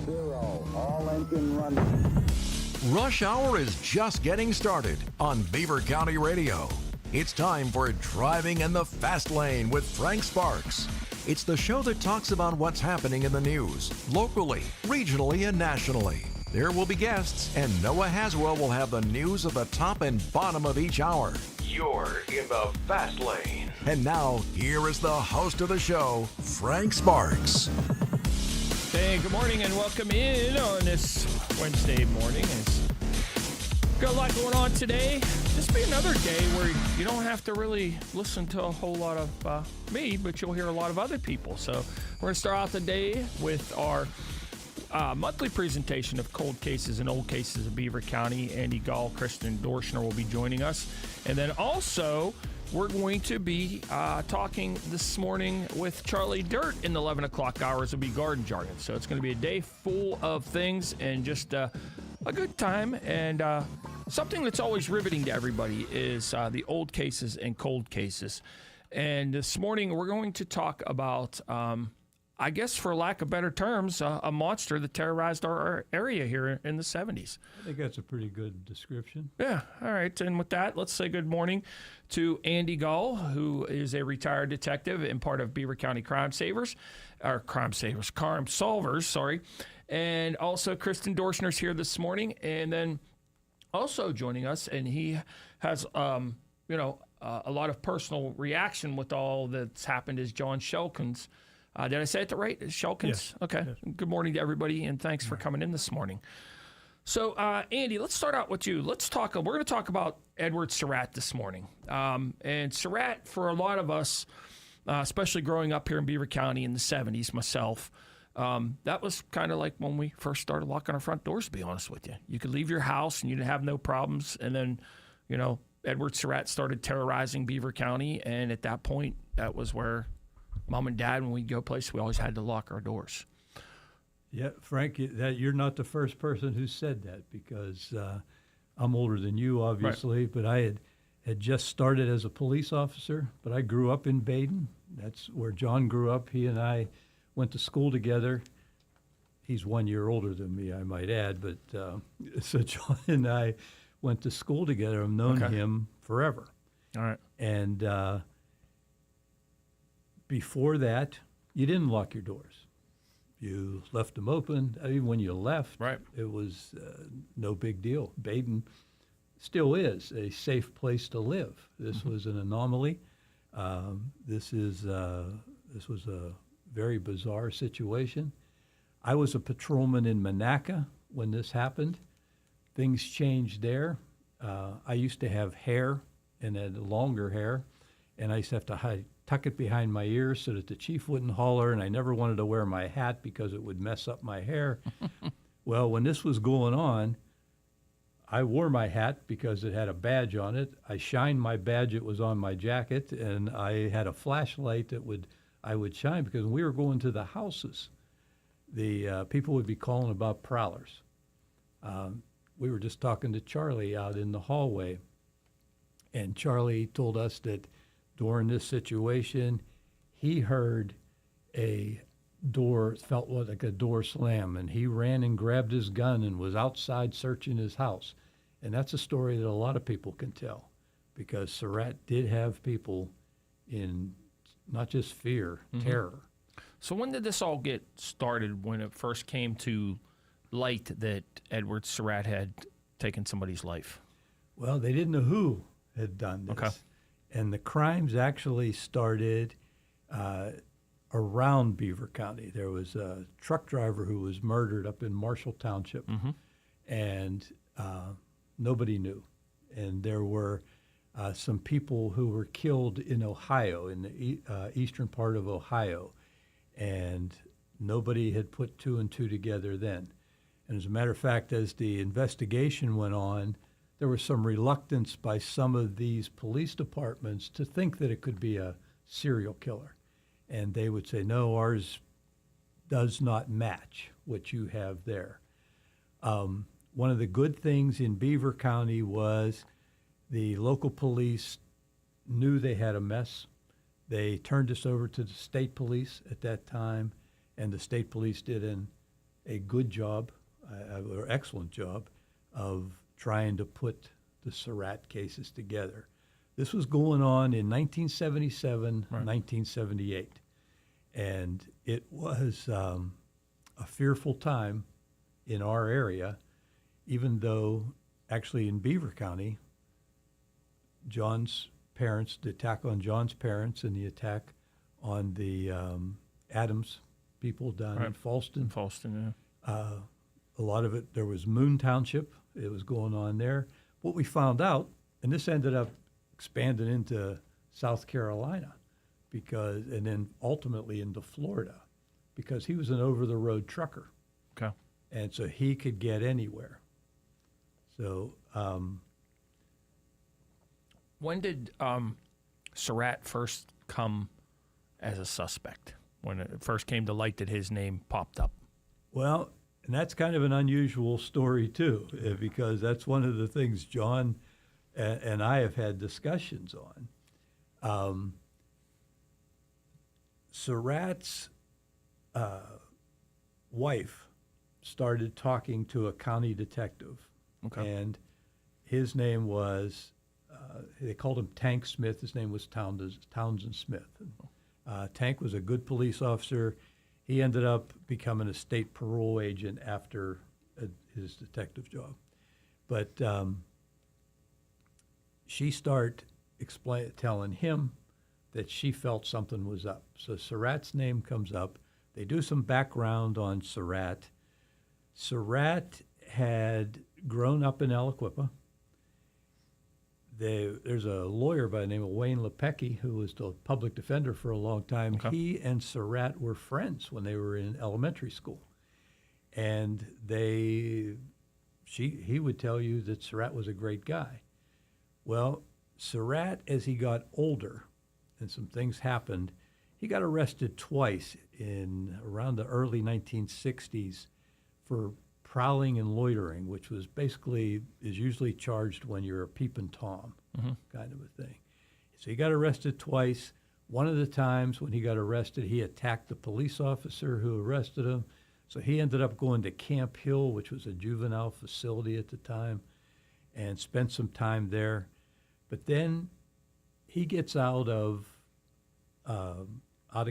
0, all engine running. Rush Hour is just getting started on Beaver County Radio. It's time for Driving in the Fast Lane with Frank Sparks. It's the show that talks about what's happening in the news, locally, regionally, and nationally. There will be guests, and Noah Haswell will have the news at the top and bottom of each hour. You're in the Fast Lane. And now, here is the host of the show, Frank Sparks. Hey, good morning and welcome in on this Wednesday morning. It's got a lot going on today. This will be another day where you don't have to really listen to a whole lot of me, but you'll hear a lot of other people. So we're going to start out the day with our monthly presentation of cold cases and old cases of Beaver County. Any Gall, Kristen Doerschner will be joining us. And then also, we're going to be talking this morning with Charlie Dirt in the 11 o'clock hours. It'll be garden jargon. So it's going to be a day full of things and just a good time. And something that's always riveting to everybody is the old cases and cold cases. And this morning, we're going to talk about I guess, for lack of better terms, a monster that terrorized our area here in the 70s. I think that's a pretty good description. Yeah, all right. And with that, let's say good morning to Andy Gall, who is a retired detective and part of Beaver County Crime Solvers, sorry. And also Kristen Doerschner's here this morning. And then also joining us, and he has, a lot of personal reaction with all that's happened, is John Shelkons. Did I say it right? Shelkons? Yes. Okay. Yes. Good morning to everybody, and thanks for coming in this morning. So, Andy, let's start out with you. We're going to talk about Edward Surratt this morning. And Surratt, for a lot of us, especially growing up here in Beaver County in the 70s, myself, that was kind of like when we first started locking our front doors, to be honest with you. You could leave your house and you didn't have no problems. And then, Edward Surratt started terrorizing Beaver County. And at that point, that was where Mom and Dad, when we'd go places, we always had to lock our doors. Yeah, Frank, you're not the first person who said that, because I'm older than you, obviously, right. But I had just started as a police officer, but I grew up in Baden. That's where John grew up. He and I went to school together. He's 1 year older than me, I might add, but so John and I went to school together. I've known him forever. All right. And before that, you didn't lock your doors. You left them open. Even when you left, right. It was no big deal. Baden still is a safe place to live. This was an anomaly. This was a very bizarre situation. I was a patrolman in Monaca when this happened. Things changed there. I used to have hair, and had longer hair, and I used to have to tuck it behind my ears so that the chief wouldn't holler, and I never wanted to wear my hat because it would mess up my hair. Well, when this was going on, I wore my hat because it had a badge on it. I shined my badge, it was on my jacket, and I had a flashlight that I would shine, because when we were going to the houses, the people would be calling about prowlers. We were just talking to Charlie out in the hallway, and Charlie told us that during this situation, he heard a door, felt like a door slam, and he ran and grabbed his gun and was outside searching his house. And that's a story that a lot of people can tell, because Surratt did have people in not just fear, terror. So when did this all get started, when it first came to light that Edward Surratt had taken somebody's life? Well, they didn't know who had done this. Okay. And the crimes actually started around Beaver County. There was a truck driver who was murdered up in Marshall Township, and nobody knew. And there were some people who were killed in Ohio, in the eastern part of Ohio, and nobody had put two and two together then. And as a matter of fact, as the investigation went on, there was some reluctance by some of these police departments to think that it could be a serial killer. And they would say, no, ours does not match what you have there. One of the good things in Beaver County was the local police knew they had a mess. They turned us over to the state police at that time, and the state police did an a good job, or excellent job, of trying to put the Surratt cases together. This was going on in 1977, 1978, and it was a fearful time in our area, even though actually in Beaver County, John's parents, the attack on John's parents and the attack on the Adams people down in Falston. A lot of it, there was Moon Township. It was going on there. What we found out, and this ended up expanding into South Carolina, and then ultimately into Florida, because he was an over-the-road trucker. Okay. And so he could get anywhere. So when did Surratt first come as a suspect? When it first came to light that his name popped up? Well, and that's kind of an unusual story too, because that's one of the things John and I have had discussions on. Surratt's wife started talking to a county detective, and his name was, they called him Tank Smith. His name was Townsend Smith. Tank was a good police officer. He ended up becoming a state parole agent after his detective job. But she started telling him that she felt something was up. So Surratt's name comes up. They do some background on Surratt. Surratt had grown up in Aliquippa. There's a lawyer by the name of Wayne LePecki who was the public defender for a long time. Okay. He and Surratt were friends when they were in elementary school. And he would tell you that Surratt was a great guy. Well, Surratt, as he got older and some things happened, he got arrested twice in around the early 1960s for prowling and loitering, which was basically is usually charged when you're a peeping Tom kind of a thing. So he got arrested twice. One of the times when he got arrested, he attacked the police officer who arrested him. So he ended up going to Camp Hill, which was a juvenile facility at the time, and spent some time there. But then he gets out of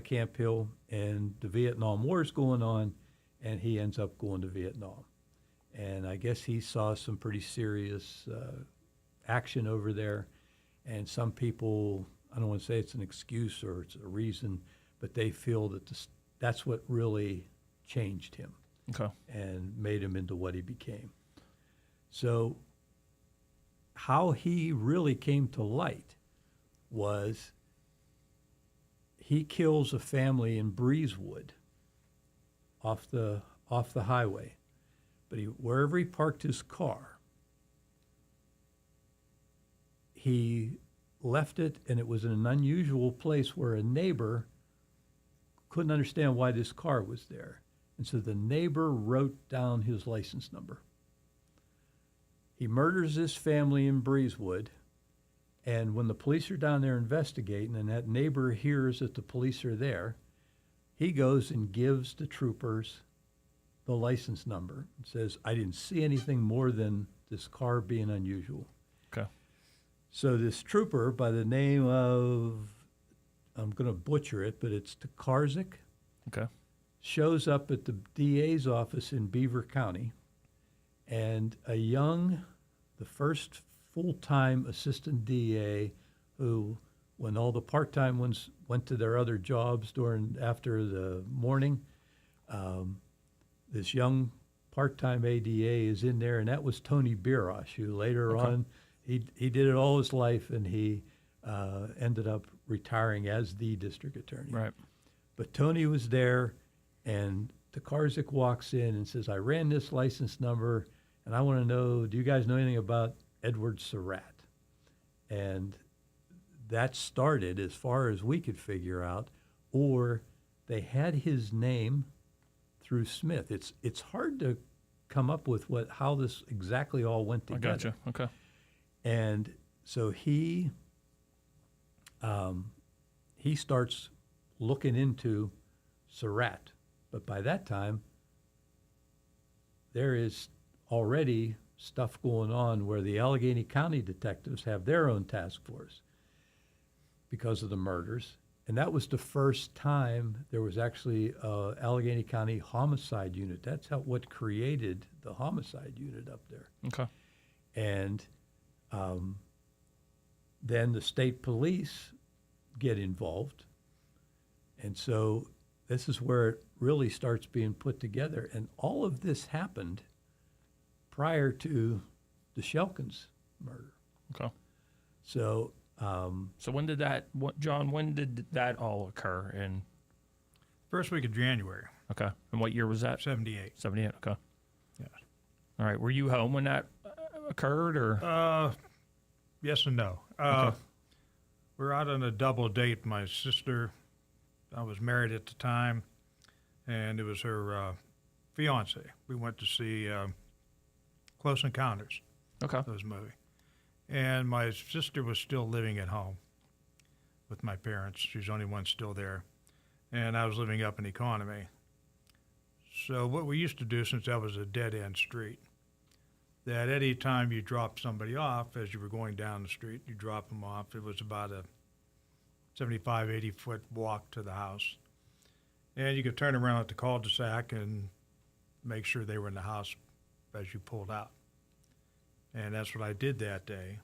Camp Hill, and the Vietnam War is going on, and he ends up going to Vietnam. And I guess he saw some pretty serious action over there. And some people, I don't want to say it's an excuse or it's a reason, but they feel that that's what really changed him and made him into what he became. So how he really came to light was he kills a family in Breezewood off the highway. But wherever he parked his car, he left it, and it was in an unusual place where a neighbor couldn't understand why this car was there. And so the neighbor wrote down his license number. He murders this family in Breezewood, and when the police are down there investigating and that neighbor hears that the police are there, he goes and gives the troopers the license number and says, I didn't see anything more than this car being unusual. Okay. So this trooper by the name of, I'm going to butcher it, but it's Tokarczyk, shows up at the DA's office in Beaver County, and the first full-time assistant DA who, when all the part-time ones went to their other jobs after the morning, this young part-time ADA is in there, and that was Tony Birosh, who later on, he did it all his life, and he ended up retiring as the district attorney. Right. But Tony was there, and Tokarczyk walks in and says, I ran this license number, and I want to know, do you guys know anything about Edward Surratt? And that started, as far as we could figure out, or they had his name through Smith. It's hard to come up with how this exactly all went together. I gotcha. Okay. And so he starts looking into Surratt, but by that time, there is already stuff going on where the Allegheny County detectives have their own task force because of the murders. And that was the first time there was actually a Allegheny County homicide unit. That's what created the homicide unit up there. Okay. And then the state police get involved. And so this is where it really starts being put together. And all of this happened prior to the Shelkons murder. Okay. So, So when did that, John, when did that all occur? And First week of January, okay. And what year was that? 78. 78. Okay. Yes. All right. Were you home when that occurred, or? Yes and no. Okay. We're out on a double date. My sister, I was married at the time, and it was her fiance. We went to see Close Encounters, Okay. those movie. And my sister was still living at home with my parents. She's the only one still there. And I was living up in Economy. So what we used to do, since that was a dead-end street, that any time you dropped somebody off, as you were going down the street, you drop them off. It was about a 75, 80-foot walk to the house. And you could turn around at the cul-de-sac and make sure they were in the house as you pulled out. And that's what I did that day,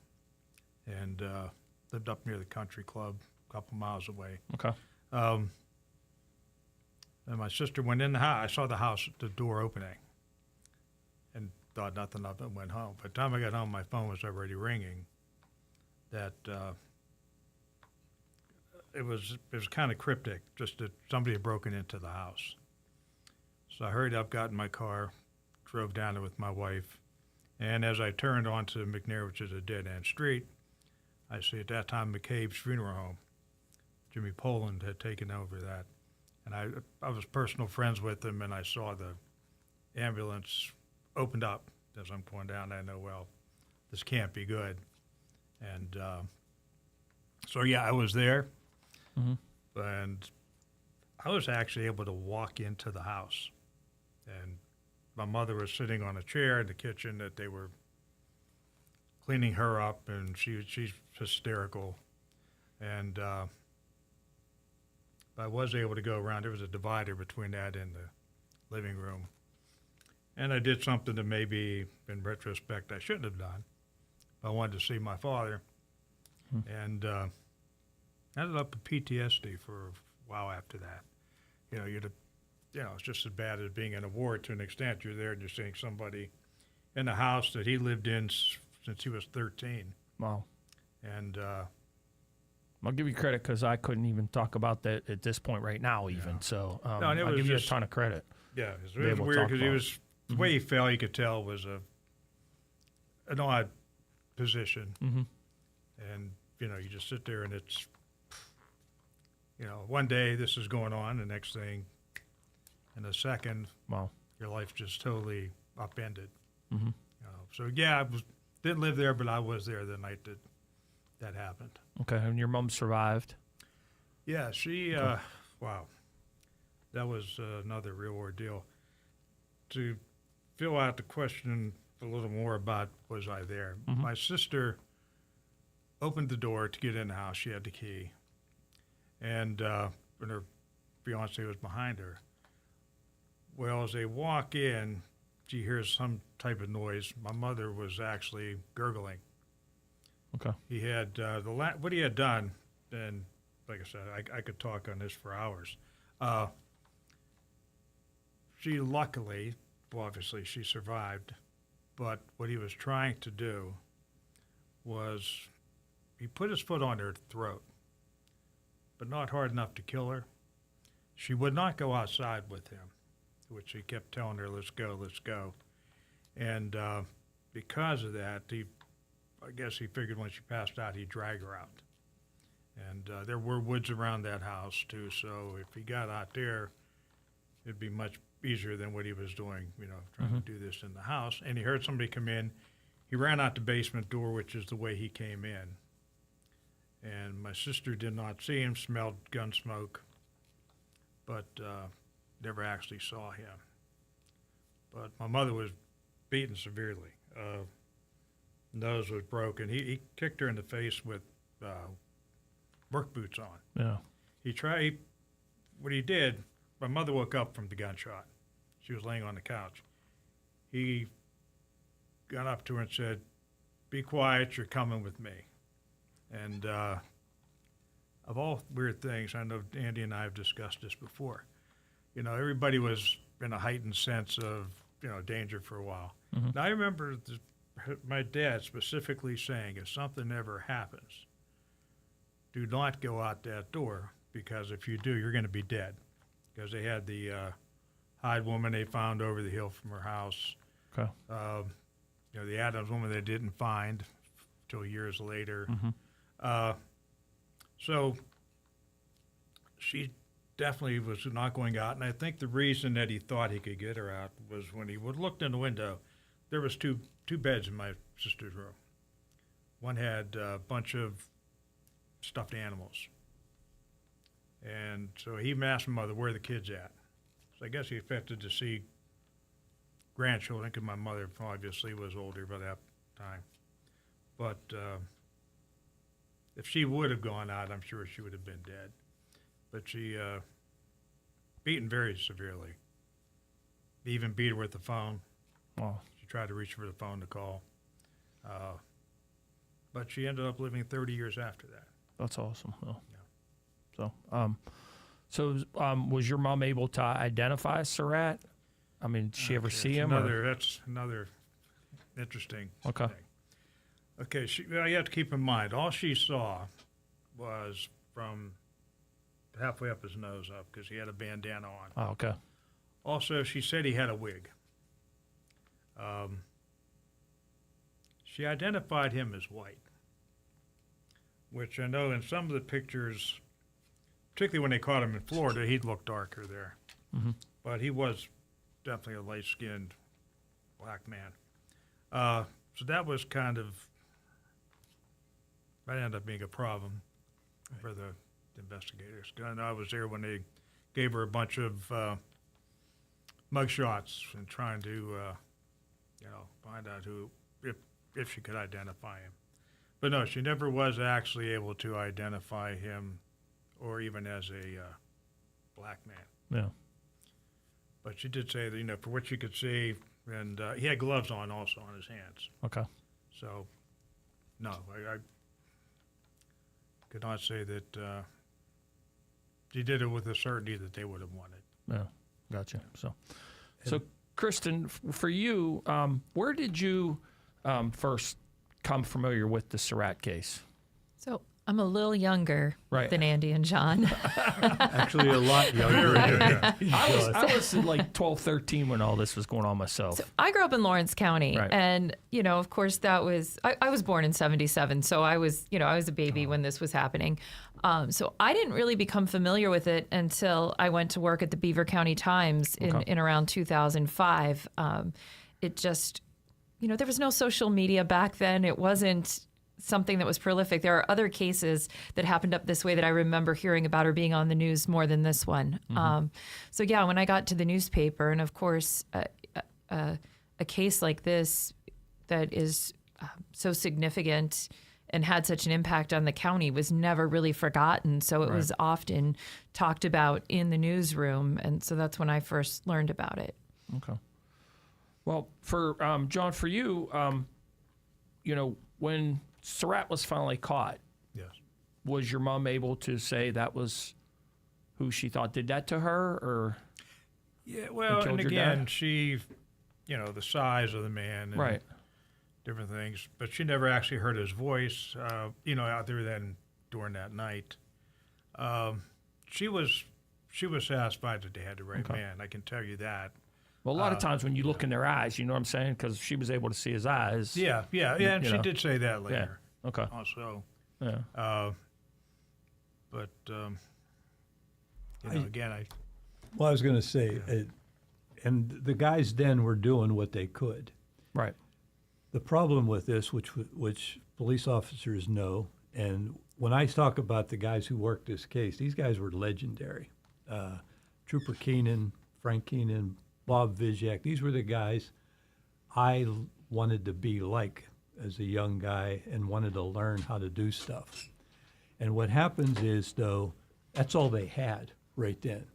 and lived up near the country club, a couple miles away. Okay. And my sister went in the house. I saw the house, the door opening, and thought nothing of it, and went home. By the time I got home, my phone was already ringing. That it was kind of cryptic, just that somebody had broken into the house. So I hurried up, got in my car, drove down there with my wife, and as I turned onto McNair, which is a dead-end street, I see at that time McCabe's funeral home. Jimmy Poland had taken over that. And I was personal friends with him, and I saw the ambulance opened up as I'm going down. I know, well, this can't be good. And so, yeah, I was there. Mm-hmm. And I was actually able to walk into the house. And my mother was sitting on a chair in the kitchen that they were cleaning her up, and she's hysterical. And I was able to go around. There was a divider between that and the living room. And I did something that maybe, in retrospect, I shouldn't have done. I wanted to see my father. And ended up with PTSD for a while after that. You know, it's just as bad as being in a war to an extent. You're there and you're seeing somebody in the house that he lived in since he was 13. Wow. And I'll give you credit because I couldn't even talk about that at this point right now, even. Yeah. So No, and it I'll was give you a just- ton of credit. yeah, it Be was able to weird talk because he about was the way he fell. You could tell was an odd position, and you just sit there and it's one day this is going on, the next thing, in a second, Wow. your life just totally upended. So yeah, I didn't live there, but I was there the night that happened. Okay, and your mom survived. Yeah, she, wow, that was another real ordeal. To fill out the question a little more about was I there, my sister opened the door to get in the house. She had the key, and her fiance was behind her. Well, as they walk in, she hears some type of noise. My mother was actually gurgling. Okay. He had what he had done, and like I said, I could talk on this for hours. She luckily, well, obviously, she survived, but what he was trying to do was he put his foot on her throat, but not hard enough to kill her. She would not go outside with him, which he kept telling her, let's go, let's go. And because of that, I guess he figured when she passed out, he'd drag her out. And there were woods around that house, too, so if he got out there, it'd be much easier than what he was doing, trying to do this in the house. And he heard somebody come in. He ran out the basement door, which is the way he came in. And my sister did not see him, smelled gun smoke, but never actually saw him. but my mother was beaten severely. Nose was broken. He kicked her in the face with work boots on. Yeah. What he did, my mother woke up from the gunshot. She was laying on the couch. He got up to her and said, "Be quiet, you're coming with me." And of all weird things, I know Andy and I have discussed this before. You know, everybody was in a heightened sense of, danger for a while. Mm-hmm. Now, I remember my dad specifically saying, if something ever happens, do not go out that door, because if you do, you're going to be dead. Because they had the Hyde woman they found over the hill from her house. Okay. The Adams woman they didn't find till years later. Mm-hmm. So she definitely was not going out, and I think the reason that he thought he could get her out was when he looked in the window, there was two beds in my sister's room. One had a bunch of stuffed animals, and so he asked my mother, "Where are the kids at?" So I guess he expected to see grandchildren, because my mother obviously was older by that time. But if she would have gone out, I'm sure she would have been dead. But she beaten very severely. They even beat her with the phone. Wow. She tried to reach for the phone to call. But she ended up living 30 years after that. That's awesome. Well, Yeah. So, was your mom able to identify Surratt? I mean, did she ever see him? That's another interesting Okay. thing. Okay, you have to keep in mind, all she saw was from halfway up his nose up, because he had a bandana on. Oh, okay. Also, she said he had a wig. She identified him as white, which I know in some of the pictures, particularly when they caught him in Florida, he'd look darker there. Mm-hmm. But he was definitely a light-skinned black man. So that was that ended up being a problem for the investigators. I know I was there when they gave her a bunch of mug shots and trying to, find out if she could identify him. But no, she never was actually able to identify him, or even as a black man. Yeah. But she did say that, for what she could see, and he had gloves on also on his hands. Okay. So, no, I could not say that she did it with a certainty that they would have won it. Yeah. Gotcha. So Kristen, for you, where did you first come familiar with the Surratt case? So I'm a little younger Right. than Andy and John. Actually, a lot younger. I was like 12, 13 when all this was going on myself. So I grew up in Lawrence County, Right. and of course, that was I was born in '77, so I was a baby when this was happening. So I didn't really become familiar with it until I went to work at the Beaver County Times in around 2005. It just, there was no social media back then. It wasn't something that was prolific. There are other cases that happened up this way that I remember hearing about or being on the news more than this one. So yeah, when I got to the newspaper, and of course, a case like this that is so significant and had such an impact on the county was never really forgotten. So it was often talked about in the newsroom, and so that's when I first learned about it. Okay. Well, for John, for you, when Surratt was finally caught, Yes. was your mom able to say that was who she thought did that to her, or? Yeah, well, killed and your again, dad? she, the size of the man and Right. different things, but she never actually heard his voice, out there then during that night. She was satisfied that they had the right man, I can tell you that. Well, a lot of times when you look in their eyes, you know what I'm saying? Because she was able to see his eyes. Yeah, and she did say that later. Yeah. Okay. Also, Yeah. but again, Well, I was going to say, and the guys then were doing what they could. Right. The problem with this, which police officers know, and when I talk about the guys who worked this case, these guys were legendary. Trooper Keenan, Frank Keenan, Bob Vizek. These were the guys I wanted to be like as a young guy and wanted to learn how to do stuff. And what happens is, though, that's all they had right then.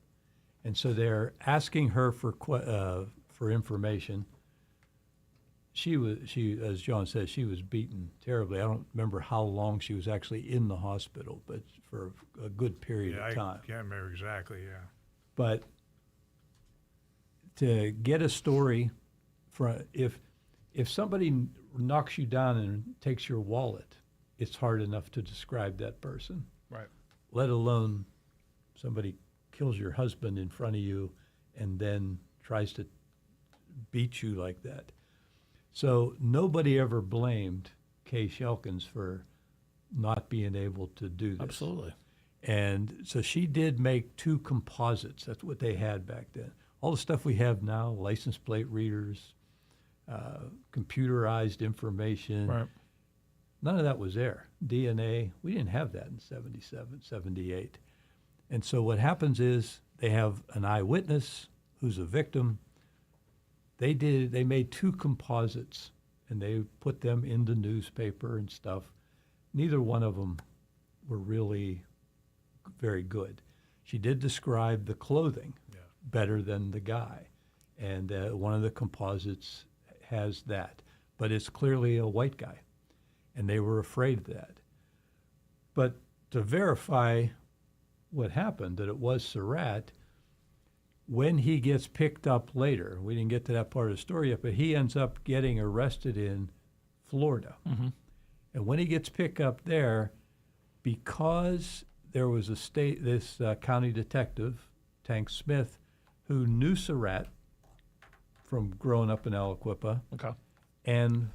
And so they're asking her for information. She, as John said, she was beaten terribly. I don't remember how long she was actually in the hospital, but for a good period of time. I can't remember exactly, yeah. But to get a story, if somebody knocks you down and takes your wallet, it's hard enough to describe that person. Right. Let alone somebody kills your husband in front of you and then tries to beat you like that. So nobody ever blamed Kay Shelkons for not being able to do this. Absolutely. And so she did make 2 composites. That's what they had back then. All the stuff we have now, license plate readers, computerized information, Right. none of that was there. DNA, we didn't have that in 77, 78. And so what happens is they have an eyewitness who's a victim. They made 2 composites, and they put them in the newspaper and stuff. Neither one of them were really very good. She did describe the clothing better than the guy, and one of the composites has that. But it's clearly a white guy, and they were afraid of that. But to verify what happened, that it was Surratt, when he gets picked up later, we didn't get to that part of the story yet, but he ends up getting arrested in Florida. Mm-hmm. And when he gets picked up there, because there was this county detective, Tank Smith, who knew Surratt from growing up in Aliquippa, Okay. and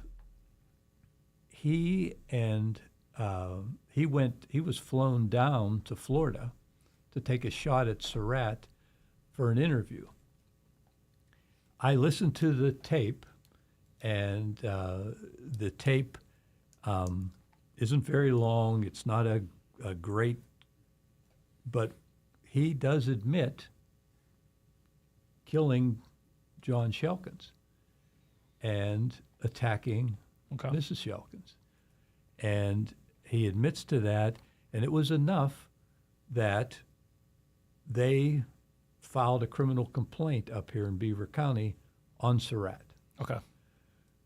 he was flown down to Florida to take a shot at Surratt for an interview. I listened to the tape, and the tape isn't very long. It's not a great, but he does admit killing John Shelkons and attacking Mrs. Shelkons. And he admits to that, and it was enough that they filed a criminal complaint up here in Beaver County on Surratt. Okay.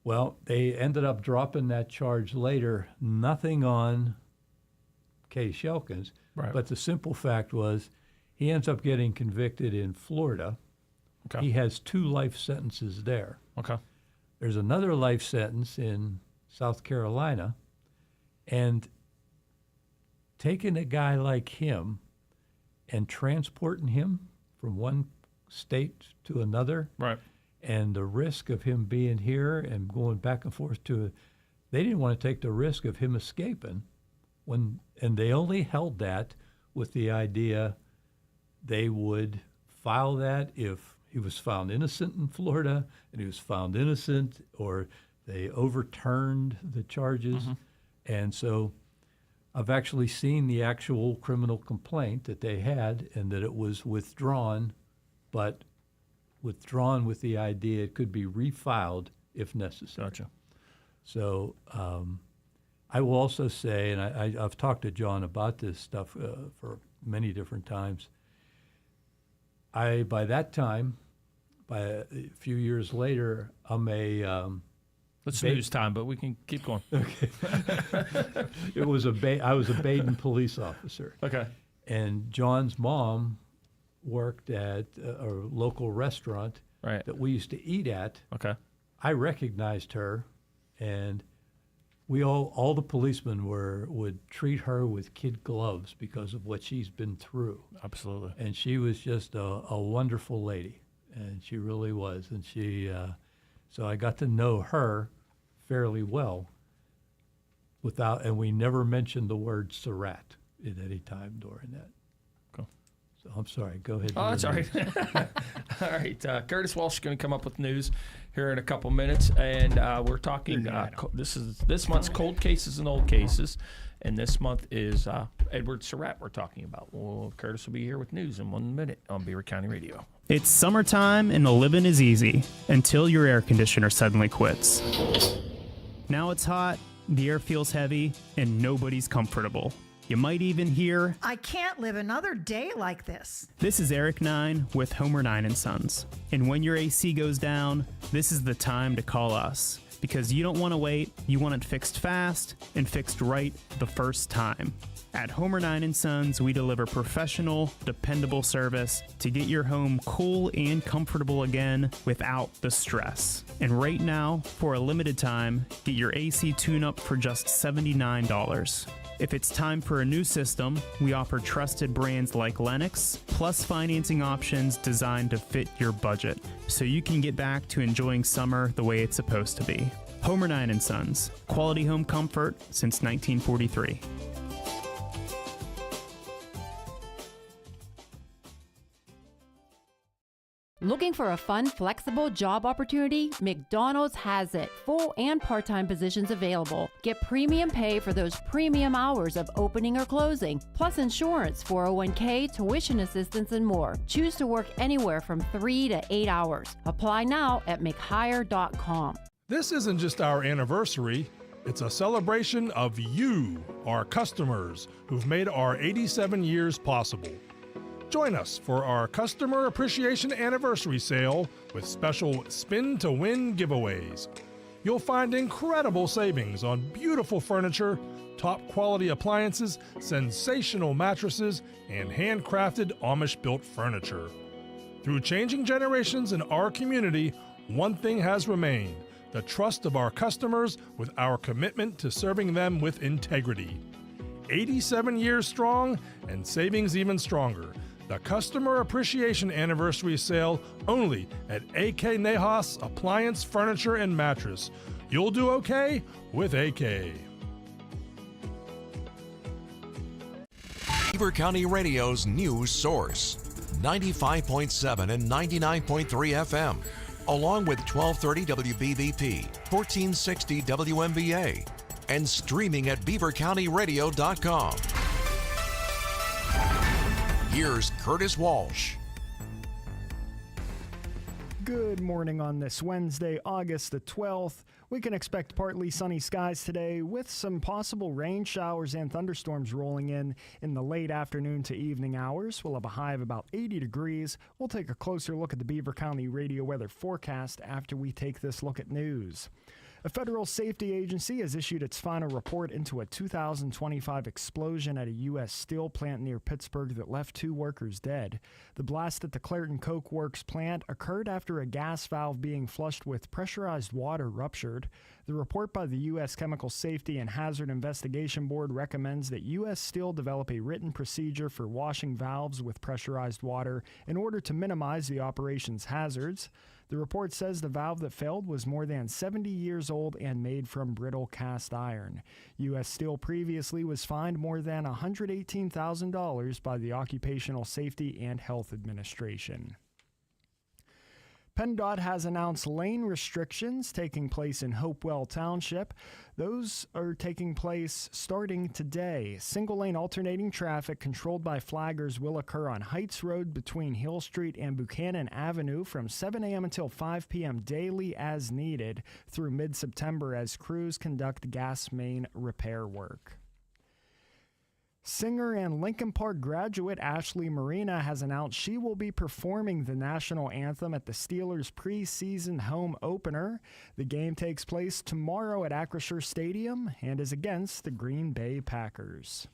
Well, they ended up dropping that charge later, nothing on Kay Shelkons, Right. but the simple fact was he ends up getting convicted in Florida. Okay. He has 2 life sentences there. Okay. There's another life sentence in South Carolina, and taking a guy like him and transporting him from one state to another, Right. and the risk of him being here and going back and forth they didn't want to take the risk of him escaping, and they only held that with the idea they would file that if he was found innocent in Florida and he was found innocent, or they overturned the charges. Mm-hmm. And so I've actually seen the actual criminal complaint that they had, and that it was withdrawn, but withdrawn with the idea it could be refiled if necessary. Gotcha. So I will also say, and I've talked to John about this stuff for many different times, by that time, by a few years later, I'm a It's news time, but we can keep going. okay. I was a Baden police officer, Okay. and John's mom worked at a local restaurant Right. that we used to eat at. Okay. I recognized her, and we all the policemen would treat her with kid gloves because of what she's been through. Absolutely. And she was just a wonderful lady, and she really was. And so I got to know her fairly well and we never mentioned the word Surratt at any time during that. Cool. So I'm sorry, go ahead. Oh, that's all right. All right. Curtis Walsh is going to come up with news here in a couple minutes, and we're talking. This month's cold cases and old cases, and this month is Edward Surratt we're talking about. Well, Curtis will be here with news in 1 minute on Beaver County Radio. It's summertime and the living is easy until your air conditioner suddenly quits. Now it's hot, the air feels heavy, and nobody's comfortable. You might even hear, I can't live another day like this. This is Eric 9 with Homer 9 & Sons. And when your AC goes down, this is the time to call us. Because you don't want to wait, you want it fixed fast and fixed right the first time. At Homer 9 & Sons, we deliver professional, dependable service to get your home cool and comfortable again without the stress. And right now, for a limited time, get your AC tune-up for just $79. If it's time for a new system, we offer trusted brands like Lennox, plus financing options designed to fit your budget, so you can get back to enjoying summer the way it's supposed to be. Homer 9 & Sons, quality home comfort since 1943. Looking for a fun, flexible job opportunity? McDonald's has it. Full and part-time positions available. Get premium pay for those premium hours of opening or closing, plus insurance, 401k, tuition assistance, and more. Choose to work anywhere from 3 to 8 hours. Apply now at mchire.com. This isn't just our anniversary. It's a celebration of you, our customers, who've made our 87 years possible. Join us for our Customer Appreciation Anniversary Sale with special Spin to Win giveaways. You'll find incredible savings on beautiful furniture, top quality appliances, sensational mattresses, and handcrafted Amish-built furniture. Through changing generations in our community, one thing has remained: the trust of our customers with our commitment to serving them with integrity. 87 years strong and savings even stronger. The Customer Appreciation Anniversary Sale only at AK Nahas Appliance, Furniture, and Mattress. You'll do okay with AK. Beaver County Radio's news source, 95.7 and 99.3 FM, along with 1230 WBVP, 1460 WMVA, and streaming at beavercountyradio.com. Here's Curtis Walsh. Good morning on this Wednesday, August the 12th. We can expect partly sunny skies today with some possible rain showers and thunderstorms rolling in the late afternoon to evening hours. We'll have a high of about 80 degrees. We'll take a closer look at the Beaver County radio weather forecast after we take this look at news. A federal safety agency has issued its final report into a 2025 explosion at a U.S. steel plant near Pittsburgh that left 2 workers dead. The blast at the Clairton Coke Works plant occurred after a gas valve being flushed with pressurized water ruptured. The report by the U.S. Chemical Safety and Hazard Investigation Board recommends that U.S. Steel develop a written procedure for washing valves with pressurized water in order to minimize the operation's hazards. The report says the valve that failed was more than 70 years old and made from brittle cast iron. U.S. Steel previously was fined more than $118,000 by the Occupational Safety and Health Administration. PennDOT has announced lane restrictions taking place in Hopewell Township. Those are taking place starting today. Single-lane alternating traffic controlled by flaggers will occur on Heights Road between Hill Street and Buchanan Avenue from 7 a.m. until 5 p.m. daily as needed through mid-September as crews conduct gas main repair work. Singer and Lincoln Park graduate Ashley Marina has announced she will be performing the national anthem at the Steelers' preseason home opener. The game takes place tomorrow at Acrisure Stadium and is against the Green Bay Packers.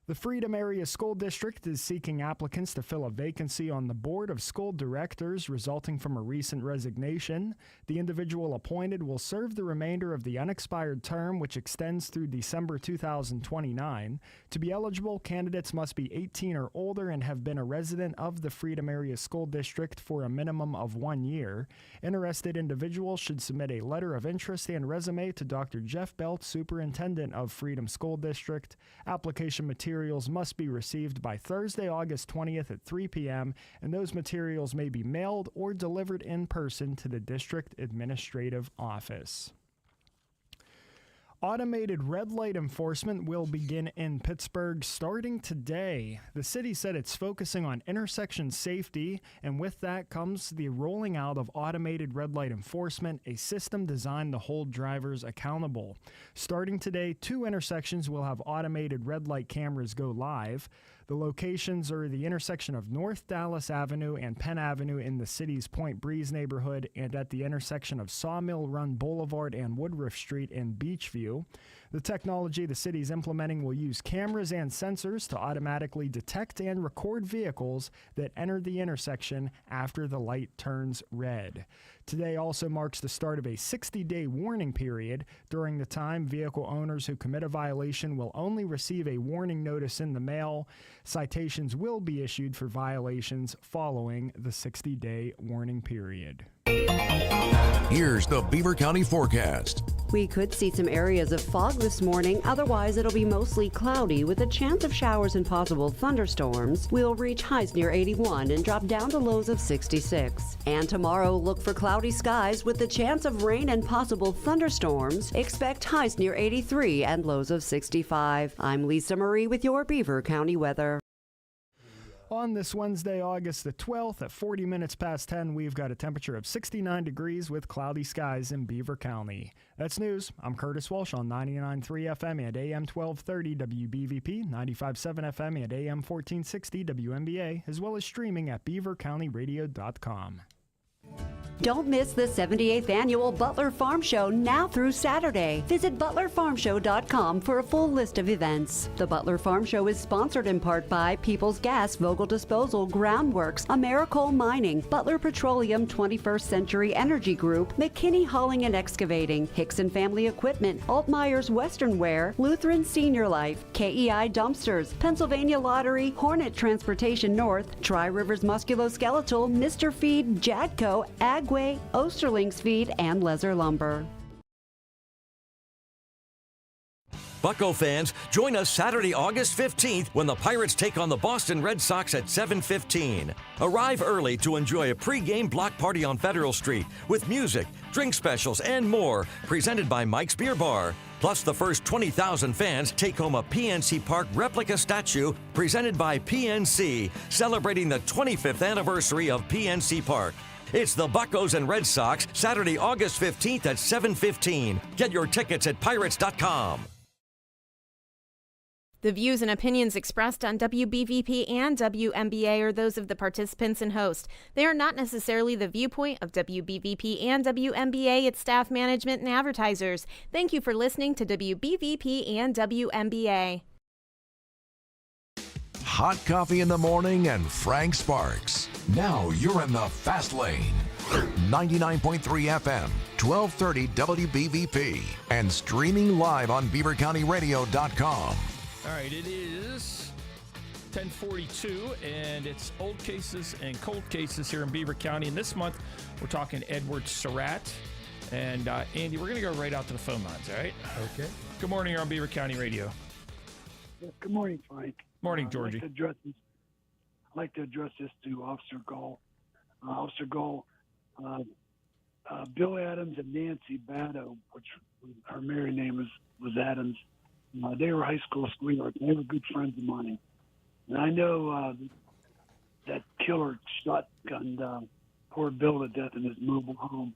The Freedom Area School District is seeking applicants to fill a vacancy on the Board of School Directors resulting from a recent resignation. The individual appointed will serve the remainder of the unexpired term, which extends through December 2029. To be eligible, candidates must be 18 or older and have been a resident of the Freedom Area School District for a minimum of 1 year. Interested individuals should submit a letter of interest and resume to Dr. Jeff Belt, Superintendent of Freedom School District. Application materials must be received by Thursday, August 20th at 3 p.m., and those materials may be mailed or delivered in person to the district administrative office. Automated red light enforcement will begin in Pittsburgh starting today. The city said it's focusing on intersection safety, and with that comes the rolling out of automated red light enforcement, a system designed to hold drivers accountable. Starting today, 2 intersections will have automated red light cameras go live. The locations are the intersection of North Dallas Avenue and Penn Avenue in the city's Point Breeze neighborhood, and at the intersection of Sawmill Run Boulevard and Woodruff Street in Beachview. The technology the city is implementing will use cameras and sensors to automatically detect and record vehicles that enter the intersection after the light turns red. Today also marks the start of a 60-day warning period. During the time, vehicle owners who commit a violation will only receive a warning notice in the mail. Citations will be issued for violations following the 60-day warning period. Here's the Beaver County forecast. We could see some areas of fog this morning. Otherwise, it'll be mostly cloudy with a chance of showers and possible thunderstorms. We'll reach highs near 81 and drop down to lows of 66. And tomorrow, look for cloudy skies with the chance of rain and possible thunderstorms. Expect highs near 83 and lows of 65. I'm Lisa Marie with your Beaver County weather. On this Wednesday, August the 12th at 40 minutes past 10, we've got a temperature of 69 degrees with cloudy skies in Beaver County. That's news. I'm Curtis Walsh on 99.3 FM and AM 1230 WBVP, 95.7 FM and AM 1460 WNBA, as well as streaming at beavercountyradio.com. Don't miss the 78th Annual Butler Farm Show now through Saturday. Visit butlerfarmshow.com for a full list of events. The Butler Farm Show is sponsored in part by Peoples Gas, Vogel Disposal, Groundworks, Americoal Mining, Butler Petroleum, 21st Century Energy Group, McKinney Hauling and Excavating, Hickson Family Equipment, Altmeyer's Western Wear, Lutheran Senior Life, KEI Dumpsters, Pennsylvania Lottery, Hornet Transportation North, Tri-Rivers Musculoskeletal, Mr. Feed, Jadco, Agway, Osterling's Feed, and Leather Lumber. Bucco fans, join us Saturday, August 15th when the Pirates take on the Boston Red Sox at 7:15. Arrive early to enjoy a pregame block party on Federal Street with music, drink specials, and more, presented by Mike's Beer Bar. Plus, the first 20,000 fans take home a PNC Park replica statue presented by PNC, celebrating the 25th anniversary of PNC Park. It's the Buccos and Red Sox, Saturday, August 15th at 7:15. Get your tickets at pirates.com. The views and opinions expressed on WBVP and WNBA are those of the participants and host. They are not necessarily the viewpoint of WBVP and WNBA, its staff, management, and advertisers. Thank you for listening to WBVP and WNBA. Hot coffee in the morning and Frank Sparks. Now you're in the fast lane. 99.3 FM, 1230 WBVP, and streaming live on beavercountyradio.com. All right, it is 10:42, and it's old cases and cold cases here in Beaver County. And this month, we're talking Edward Surratt. And Andy, we're going to go right out to the phone lines, all right? Okay. Good morning. You're on Beaver County Radio. Yes, good morning, Frank. Morning, Georgie. I'd like to address this to Officer Gall. Officer Gall, Bill Adams and Nancy Batto, which her married name was Adams, they were high school sweethearts. They were good friends of mine. And I know that killer shotgunned poor Bill to death in his mobile home.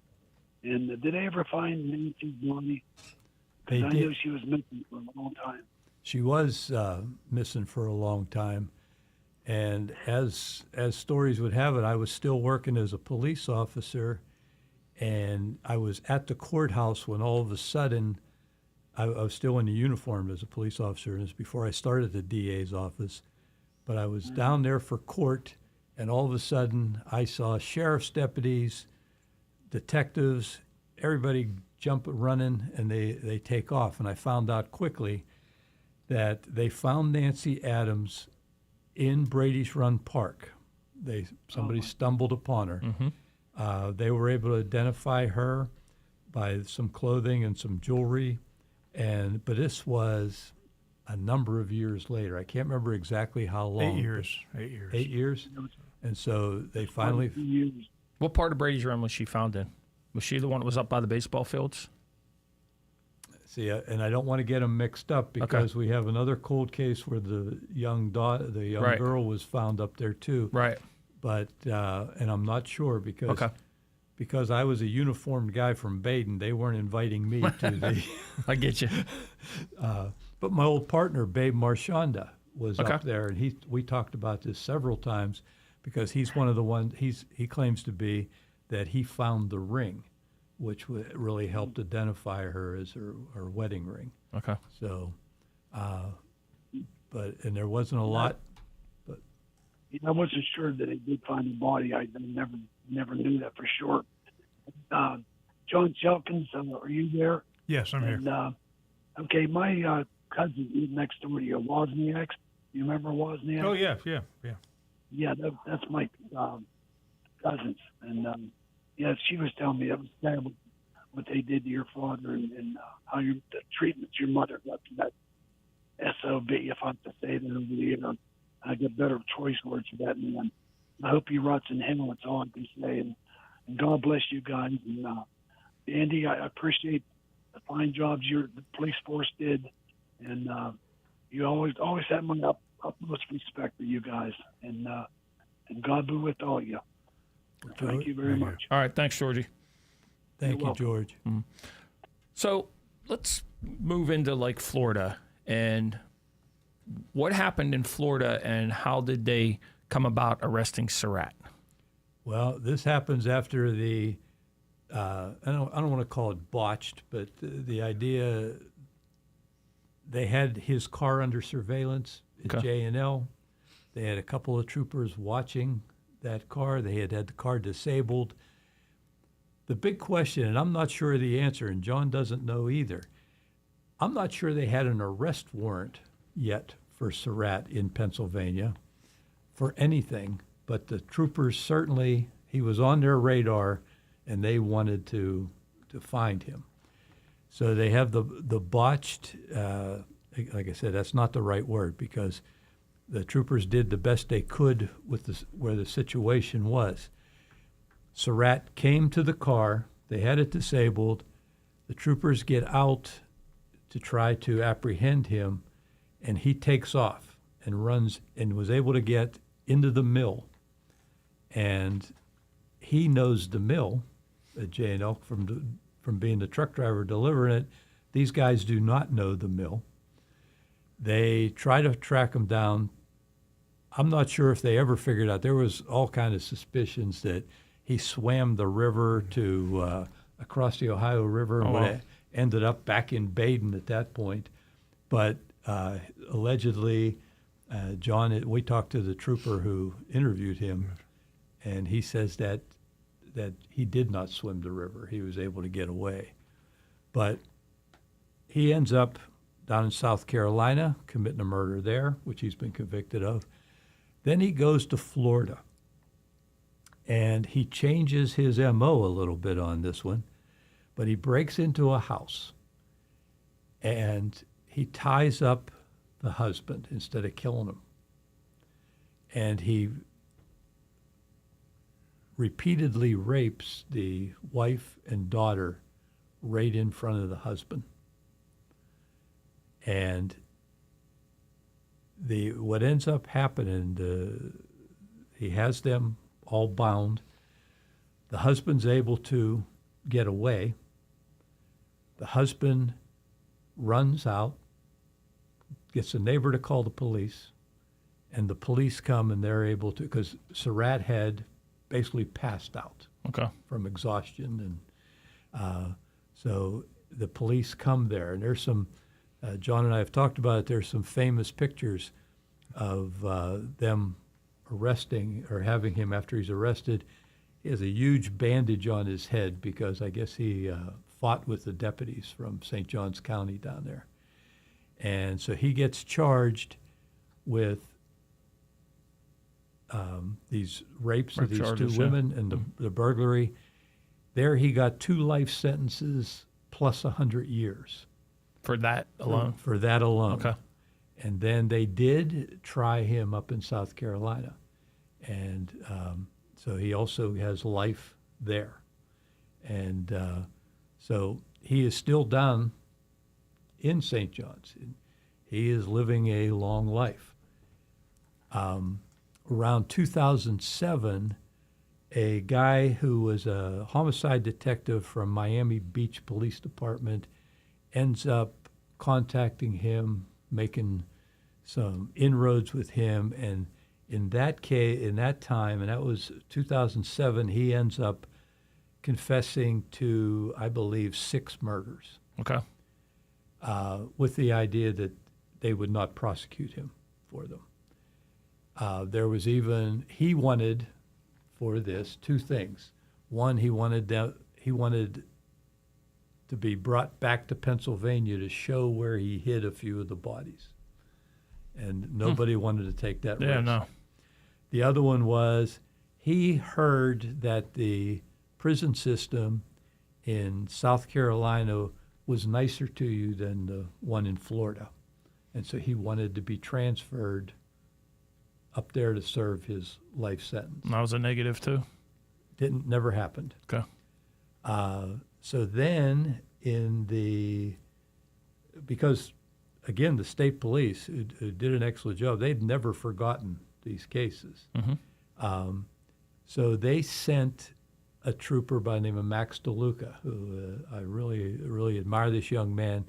And did they ever find Nancy's body? Because I know she was missing for a long time. She was missing for a long time. And as stories would have it, I was still working as a police officer, and I was at the courthouse when all of a sudden, I was still in the uniform as a police officer, and it was before I started the DA's office, but I was down there for court, and all of a sudden I saw sheriff's deputies, detectives, everybody running, and they take off. And I found out quickly that they found Nancy Adams in Brady's Run Park. Somebody stumbled upon her. Mm-hmm. They were able to identify her by some clothing and some jewelry, but this was a number of years later. I can't remember exactly how long. 8 years. 8 years? And so they finally... What part of Brady's Run was she found in? Was she the one that was up by the baseball fields? See, and I don't want to get them mixed up because we have another cold case where the young Right. girl was found up there too. Right. But and I'm not sure because I was a uniformed guy from Baden, they weren't inviting me to the. I get you. But my old partner, Babe Marchanda, was up there, and we talked about this several times because he's one of the ones he claims to be that he found the ring, which really helped identify her as her wedding ring. Okay. So, and there wasn't a lot. But I wasn't sure that they did find the body. I never knew that for sure. John Shelkons, are you there? Yes, I'm here. Okay, my cousin is next door to you, Wozniaks. You remember Wozniaks? Oh, yeah. Yeah, that's my cousins. And, she was telling me it was terrible what they did to your father and how the treatment your mother got to that SOB, if I have to say that over the year. I get better choice words for that man. I hope he rots in hell, that's all I can say. And God bless you guys. And Andy, I appreciate the fine jobs the police force did. And you always have my utmost respect for you guys. And God be with all of you. Thank you very much. All right. Thanks, Georgie. Thank you, George. Mm-hmm. So let's move into like Florida and what happened in Florida and how did they come about arresting Surratt? Well, this happens after the I don't want to call it botched, but the idea they had his car under surveillance at J&L. They had a couple of troopers watching that car. They had the car disabled. The big question, and I'm not sure of the answer, and John doesn't know either, I'm not sure they had an arrest warrant yet for Surratt in Pennsylvania for anything, but the troopers certainly, he was on their radar, and they wanted to find him. So they have the botched, like I said, that's not the right word because the troopers did the best they could with where the situation was. Surratt came to the car. They had it disabled. The troopers get out to try to apprehend him, and he takes off and runs and was able to get into the mill. And he knows the mill at J&L from being the truck driver delivering it. These guys do not know the mill. They try to track him down. I'm not sure if they ever figured out. There was all kind of suspicions that he swam the river to across the Ohio River and ended up back in Baden at that point. But allegedly, John, we talked to the trooper who interviewed him, and he says that he did not swim the river. He was able to get away. But he ends up down in South Carolina committing a murder there, which he's been convicted of. Then he goes to Florida, and he changes his MO a little bit on this one, but he breaks into a house, and he ties up the husband instead of killing him. And he repeatedly rapes the wife and daughter right in front of the husband. And what ends up happening, he has them all bound. The husband's able to get away. The husband runs out, gets a neighbor to call the police, and the police come and they're able to, because Surratt had basically passed out from exhaustion. And so the police come there, and there's some, John and I have talked about it, there's some famous pictures of them arresting or having him after he's arrested. He has a huge bandage on his head because I guess he fought with the deputies from St. Johns County down there. And so he gets charged with these rapes of these charges, two women and the burglary. There he got 2 life sentences plus 100 years. For that alone? For that alone. Okay. And then they did try him up in South Carolina. And so he also has life there. And so he is still down in St. John's. He is living a long life. Around 2007, a guy who was a homicide detective from Miami Beach Police Department ends up contacting him, making some inroads with him, and in that case, in that time, and that was 2007, he ends up confessing to, I believe, 6 murders. Okay. With the idea that they would not prosecute him for them. There was even, he wanted for this 2 things. One, he wanted to be brought back to Pennsylvania to show where he hid a few of the bodies. And nobody wanted to take that risk. Yeah, no. The other one was he heard that the prison system in South Carolina was nicer to you than the one in Florida. And so he wanted to be transferred up there to serve his life sentence. That was a negative too? Never happened. Okay. So then because again, the state police who did an excellent job, they'd never forgotten these cases. Mm-hmm. So they sent a trooper by the name of Max DeLuca, who I really, really admire this young man,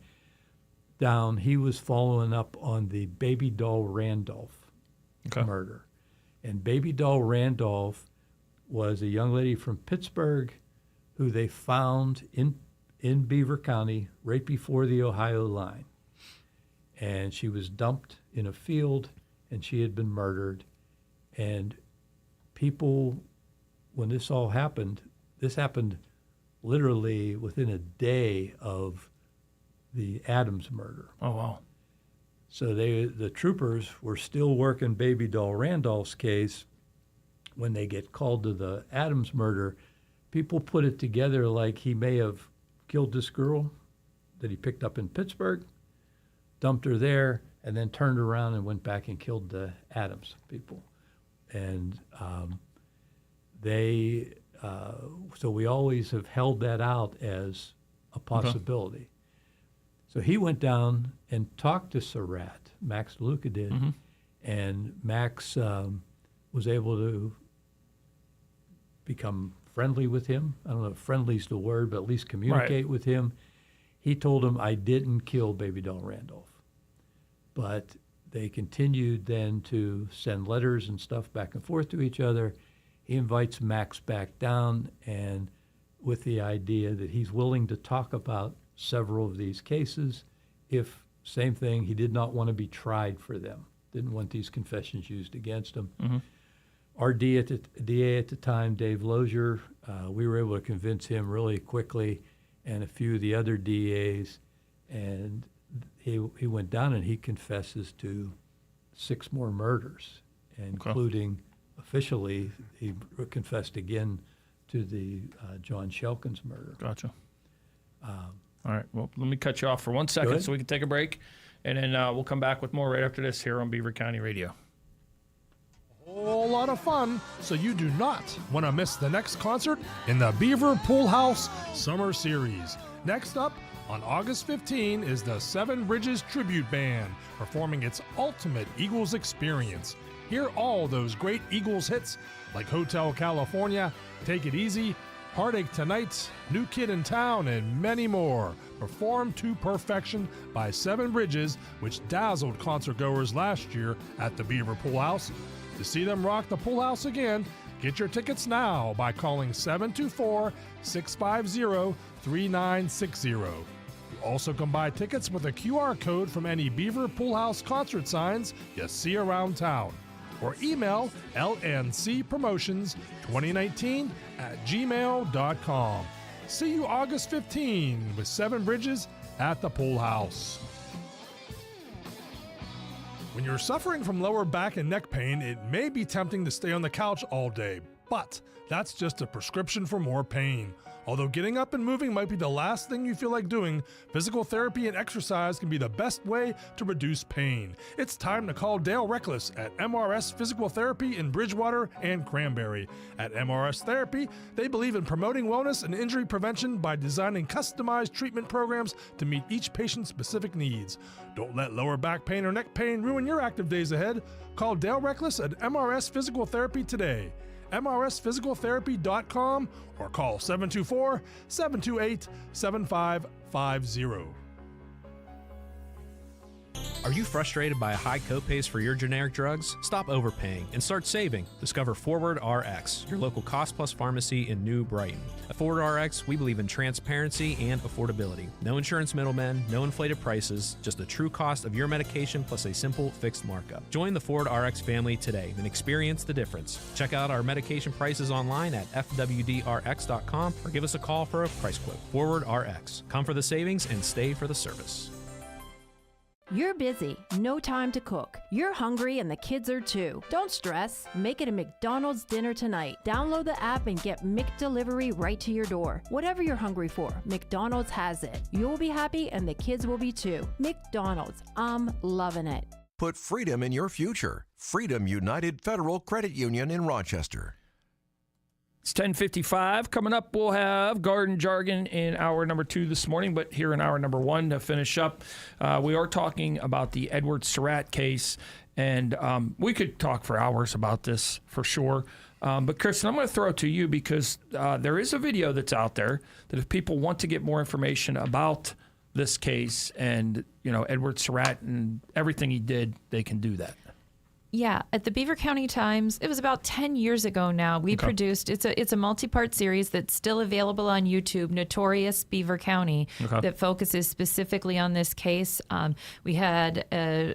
down. He was following up on the Baby Doll Randolph murder. And Baby Doll Randolph was a young lady from Pittsburgh who they found in Beaver County right before the Ohio line. And she was dumped in a field, and she had been murdered. And people, when this all happened, this happened literally within a day of the Adams murder. Oh, wow. So the troopers were still working Baby Doll Randolph's case. When they get called to the Adams murder, people put it together like he may have killed this girl that he picked up in Pittsburgh, dumped her there, and then turned around and went back and killed the Adams people. And so we always have held that out as a possibility. Okay. So he went down and talked to Surratt, Max DeLuca did, mm-hmm. and Max was able to become friendly with him. I don't know if friendly's the word, but at least communicate with him. He told him, I didn't kill Baby Doll Randolph. But they continued then to send letters and stuff back and forth to each other. He invites Max back down, and with the idea that he's willing to talk about several of these cases if, same thing, he did not want to be tried for them. Didn't want these confessions used against him. Mm-hmm. Our DA at the time, Dave Lozier, we were able to convince him really quickly, and a few of the other DAs, and he went down and he confesses to 6 more murders, including officially he confessed again to the John Shelkons murder. Gotcha. All right. Well, let me cut you off for 1 second so we can take a break, and then we'll come back with more right after this here on Beaver County Radio. A whole lot of fun, so you do not want to miss the next concert in the Beaver Pool House Summer Series. Next up, on August 15, is the Seven Bridges Tribute Band performing its ultimate Eagles experience. Hear all those great Eagles hits like Hotel California, Take It Easy, Heartache Tonight, New Kid in Town, and many more. Performed to perfection by Seven Bridges, which dazzled concertgoers last year at the Beaver Pool House. To see them rock the pool house again, get your tickets now by calling 724-650-3960. You also can buy tickets with a QR code from any Beaver Pool House concert signs you see around town. Or email lncpromotions2019@gmail.com. See you August 15 with Seven Bridges at the Pool House. When you're suffering from lower back and neck pain, it may be tempting to stay on the couch all day. But that's just a prescription for more pain. Although getting up and moving might be the last thing you feel like doing, physical therapy and exercise can be the best way to reduce pain. It's time to call Dale Reckless at MRS Physical Therapy in Bridgewater and Cranberry. At MRS Therapy, they believe in promoting wellness and injury prevention by designing customized treatment programs to meet each patient's specific needs. Don't let lower back pain or neck pain ruin your active days ahead. Call Dale Reckless at MRS Physical Therapy today. MRSphysicaltherapy.com or call 724-728-7550. Are you frustrated by high copays for your generic drugs? Stop overpaying and start saving. Discover Forward RX, your local cost plus pharmacy in New Brighton. At Forward RX, we believe in transparency and affordability. No insurance middlemen, no inflated prices, just the true cost of your medication plus a simple fixed markup. Join the Forward RX family today and experience the difference. Check out our medication prices online at fwdrx.com or give us a call for a price quote. Forward RX. Come for the savings and stay for the service. You're busy, no time to cook. You're hungry and the kids are too. Don't stress. Make it a McDonald's dinner tonight. Download the app and get McDelivery right to your door. Whatever you're hungry for, McDonald's has it. You'll be happy and the kids will be too. McDonald's, I'm loving it. Put freedom in your future. Freedom United Federal Credit Union in Rochester. It's 10:55. Coming up, we'll have Garden Jargon in hour number 2 this morning, but here in hour number 1 to finish up, we are talking about the Edward Surratt case, and we could talk for hours about this for sure. But Kristen, I'm going to throw it to you because there is a video that's out there that if people want to get more information about this case and, Edward Surratt and everything he did, they can do that. Yeah, at the Beaver County Times, it was about 10 years ago now. We produced, it's a multi-part series that's still available on YouTube, Notorious Beaver County, that focuses specifically on this case. We had a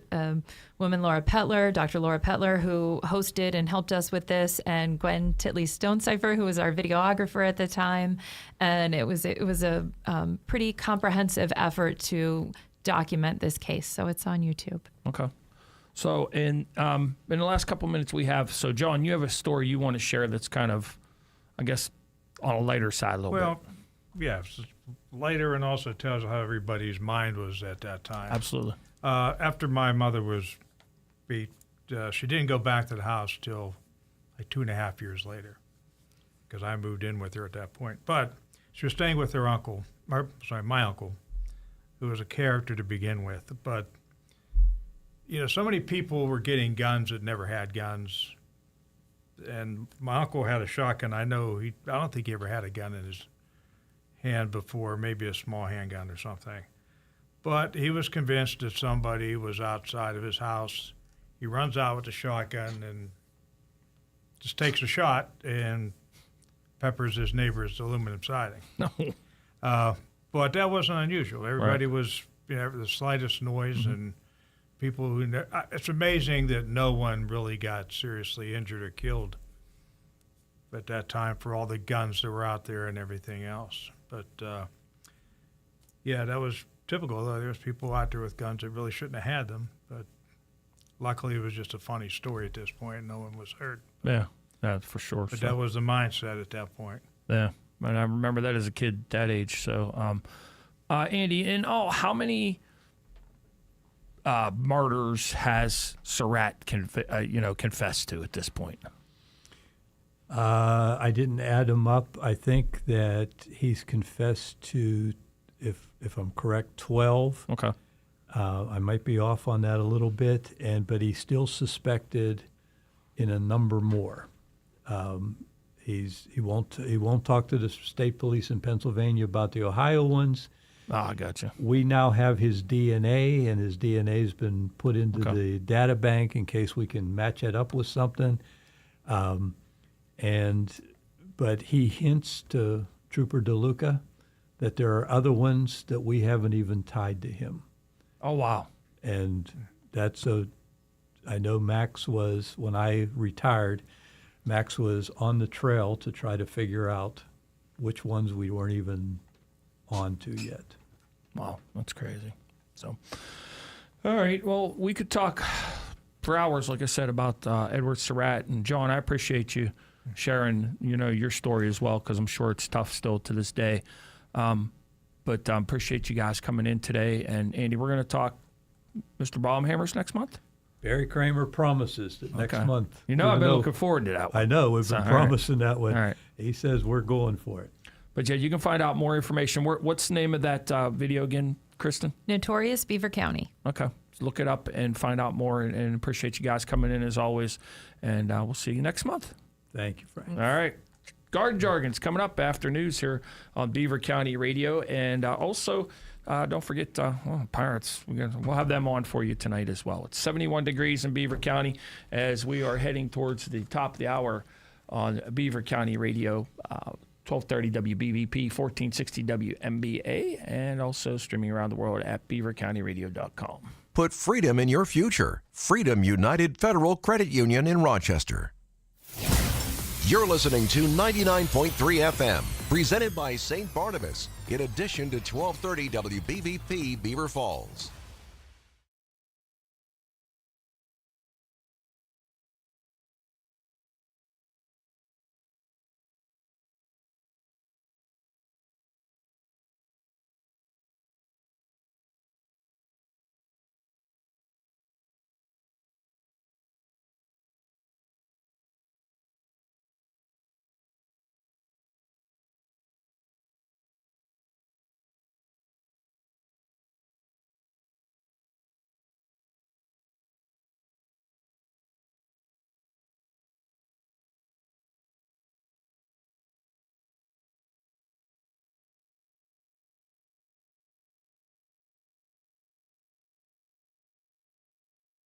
woman, Dr. Laura Petler, who hosted and helped us with this, and Gwen Titley-Stonecipher, who was our videographer at the time. And it was a pretty comprehensive effort to document this case. So it's on YouTube. Okay. So in the last couple minutes we have, so John, you have a story you want to share that's kind of, I guess, on a lighter side a little bit. Well, yeah, it's lighter and also tells how everybody's mind was at that time. Absolutely. After my mother was beat, she didn't go back to the house till like 2.5 years later because I moved in with her at that point. But she was staying with her my uncle, who was a character to begin with. But so many people were getting guns that never had guns. And my uncle had a shotgun. I don't think he ever had a gun in his hand before, maybe a small handgun or something. But he was convinced that somebody was outside of his house. He runs out with the shotgun and just takes a shot and peppers his neighbor's aluminum siding. No. But that wasn't unusual. Everybody was, the slightest noise and people who it's amazing that no one really got seriously injured or killed at that time for all the guns that were out there and everything else. But that was typical. There was people out there with guns that really shouldn't have had them. But luckily, it was just a funny story at this point. No one was hurt. Yeah, for sure. But that was the mindset at that point. Yeah, and I remember that as a kid that age. So, Andy, in all, how many murders has Surratt confessed to at this point? I didn't add them up. I think that he's confessed to, if I'm correct, 12. Okay. I might be off on that a little bit, but he's still suspected in a number more. He won't talk to the state police in Pennsylvania about the Ohio ones. I gotcha. We now have his DNA, and his DNA's been put into the data bank in case we can match it up with something. But he hints to Trooper DeLuca that there are other ones that we haven't even tied to him. Oh, wow. And I know Max was, when I retired, Max was on the trail to try to figure out which ones we weren't even on to yet. Wow, that's crazy. So, all right. Well, we could talk for hours, like I said, about Edward Surratt. And John, I appreciate you sharing, your story as well, because I'm sure it's tough still to this day. But appreciate you guys coming in today. And Andy, we're going to talk Mr. Baumhammer's next month. Barry Kramer promises that next month. I've been looking forward to that one. I know. We've been promising that one. All right. He says we're going for it. But, yeah, you can find out more information. What's the name of that video again, Kristen? Notorious Beaver County. Okay. Look it up and find out more. And appreciate you guys coming in as always. And we'll see you next month. Thank you, Frank. All right. Garden Jargon's coming up after news here on Beaver County Radio. And also, don't forget Pirates. We'll have them on for you tonight as well. It's 71 degrees in Beaver County as we are heading towards the top of the hour on Beaver County Radio, 1230 WBVP, 1460 WMBA, and also streaming around the world at beavercountyradio.com. Put freedom in your future. Freedom United Federal Credit Union in Rochester. You're listening to 99.3 FM, presented by St. Barnabas, in addition to 1230 WBVP Beaver Falls.